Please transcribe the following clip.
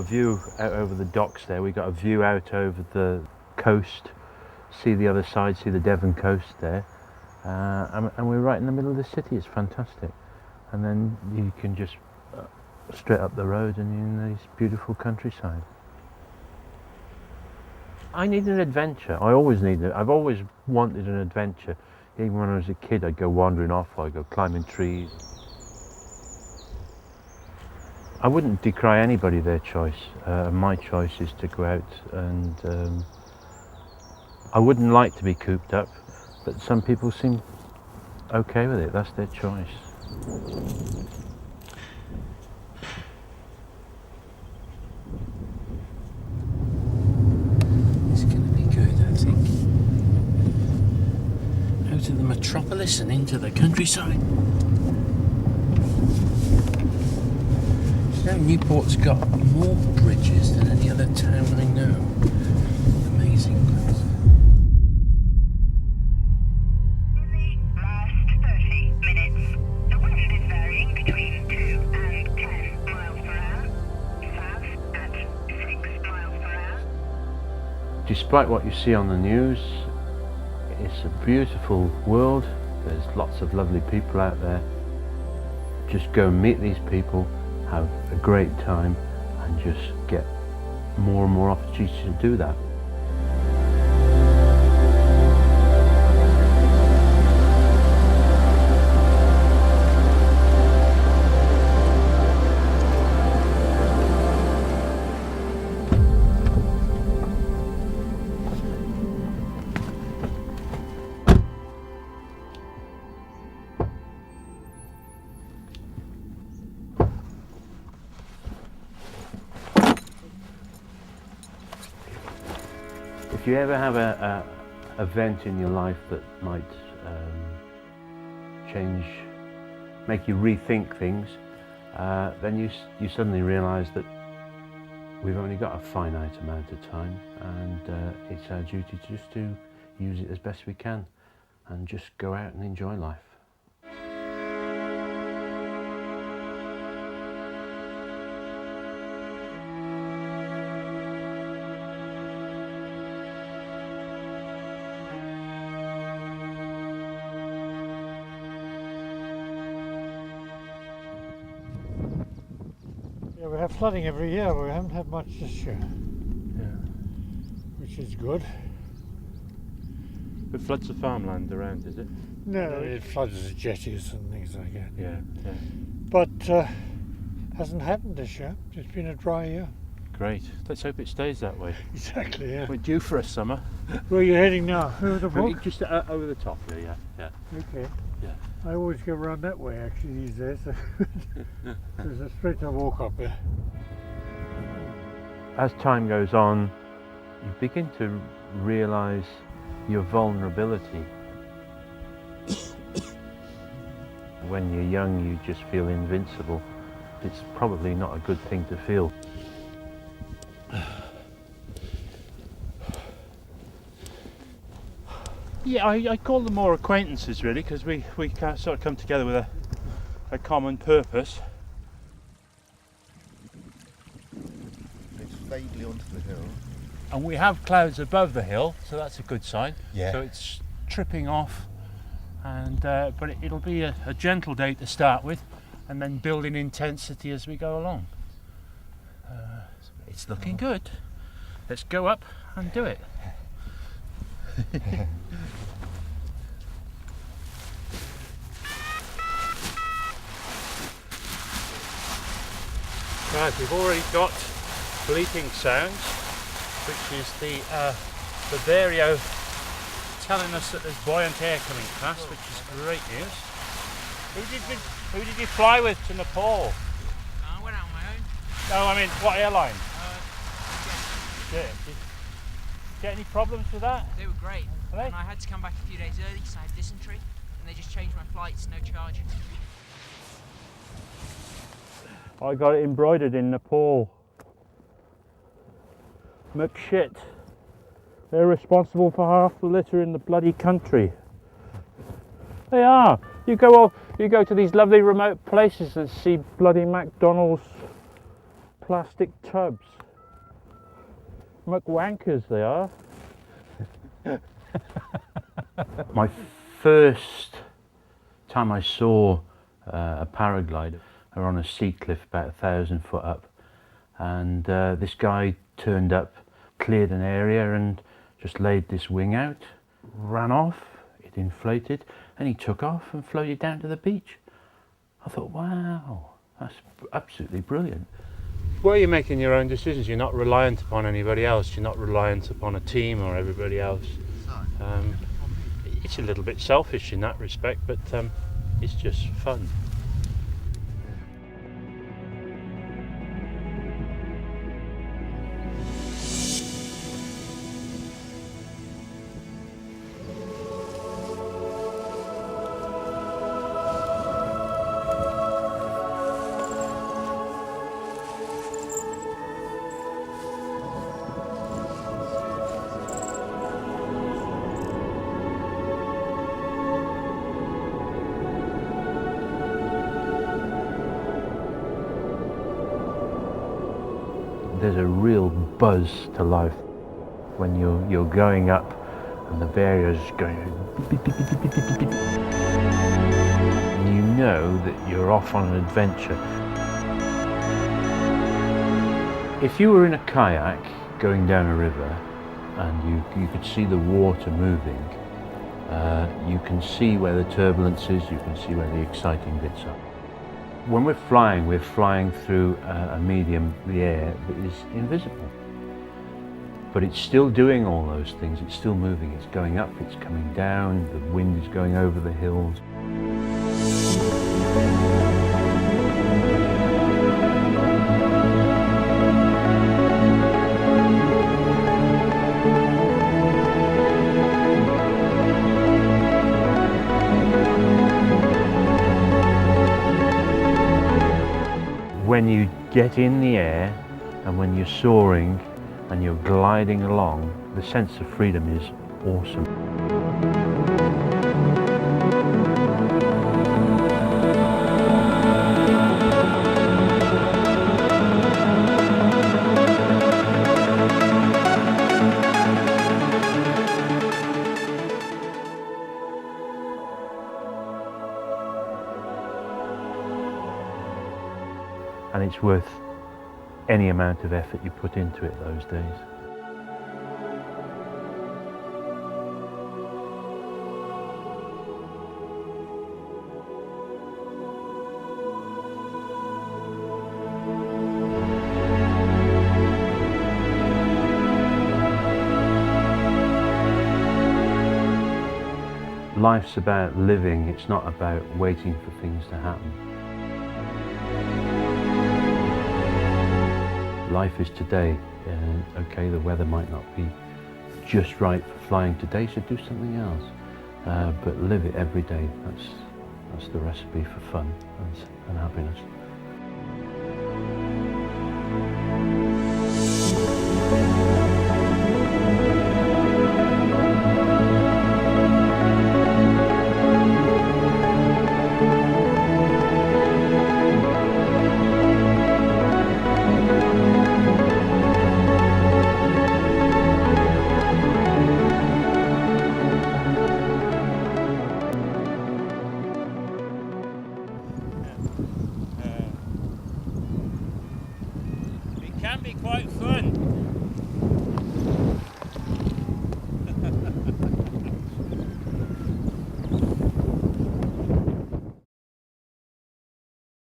view out over the docks there. We've got a view out over the coast, see the other side, see the Devon coast there. And we're right in the middle of the city. It's fantastic. And then you can just straight up the road and you're in this beautiful countryside. I need an adventure. I always need it. I've always wanted an adventure. Even when I was a kid, I'd go wandering off, I'd go climbing trees. I wouldn't decry anybody their choice. My choice is to go out, and I wouldn't like to be cooped up, but some people seem okay with it. That's their choice. It's going to be good, I think. Out of the metropolis and into the countryside. So Newport's got more bridges than any other town I know. Amazing place. In the last 30 minutes, the wind is varying between 2 and 10 miles per hour, south at 6 miles per hour. Despite what you see on the news, it's a beautiful world. There's lots of lovely people out there. Just go and meet these people, have a great time, and just get more and more opportunities to do that. If you ever have a event in your life that might make you rethink things, then you suddenly realise that we've only got a finite amount of time, and it's our duty just to use it as best we can and just go out and enjoy life. Yeah, we have flooding every year, but we haven't had much this year, Yeah. which is good. It floods the farmland around, is it? No, it floods the jetties and things like that. Yeah, yeah. But hasn't happened this year. It's been a dry year. Great. Let's hope it stays that way. Exactly, yeah. We're due for a summer. Where are you heading now? Over the brook? Just over the top here, yeah. Okay. Yeah. I always go around that way actually these days. There's a straight walk up there. As time goes on, you begin to realise your vulnerability. When you're young, you just feel invincible. It's probably not a good thing to feel. Yeah, I call them more acquaintances really, because we sort of come together with a common purpose. It's vaguely onto the hill. And we have clouds above the hill, so that's a good sign. Yeah. So it's tripping off, and but it'll be a gentle day to start with, and then build in intensity as we go along. It's looking good. Let's go up and do it. Right, we've already got bleeping sounds, which is the vario telling us that there's buoyant air coming past, which is great news. Who did you fly with to Nepal? I went out on my own. No, I mean, what airline? Yeah. Did you get any problems with that? They were great. Are they? And I had to come back a few days early because I had dysentery, and they just changed my flights, no charge. I got it embroidered in Nepal. McShit. They're responsible for half the litter in the bloody country. They are. You go to these lovely remote places and see bloody McDonald's plastic tubs. McWankers they are. My first time I saw a paraglider, they were on a sea cliff about 1,000 foot up, and this guy turned up, cleared an area and just laid this wing out, ran off, it inflated, and he took off and floated down to the beach. I thought, wow, that's absolutely brilliant. Well, you're making your own decisions. You're not reliant upon anybody else. You're not reliant upon a team or everybody else. It's a little bit selfish in that respect, but it's just fun. There's a real buzz to life when you're going up and the barrier's going, and you know that you're off on an adventure. If you were in a kayak going down a river and you could see the water moving, you can see where the turbulence is, you can see where the exciting bits are. When we're flying through a medium, the air, that is invisible. But it's still doing all those things, it's still moving, it's going up, it's coming down, the wind is going over the hills. When you get in the air and when you're soaring and you're gliding along, the sense of freedom is awesome. And it's worth any amount of effort you put into it those days. Life's about living, it's not about waiting for things to happen. Life is today. Okay, the weather might not be just right for flying today, so do something else. But live it every day. That's the recipe for fun and happiness. It can be quite fun.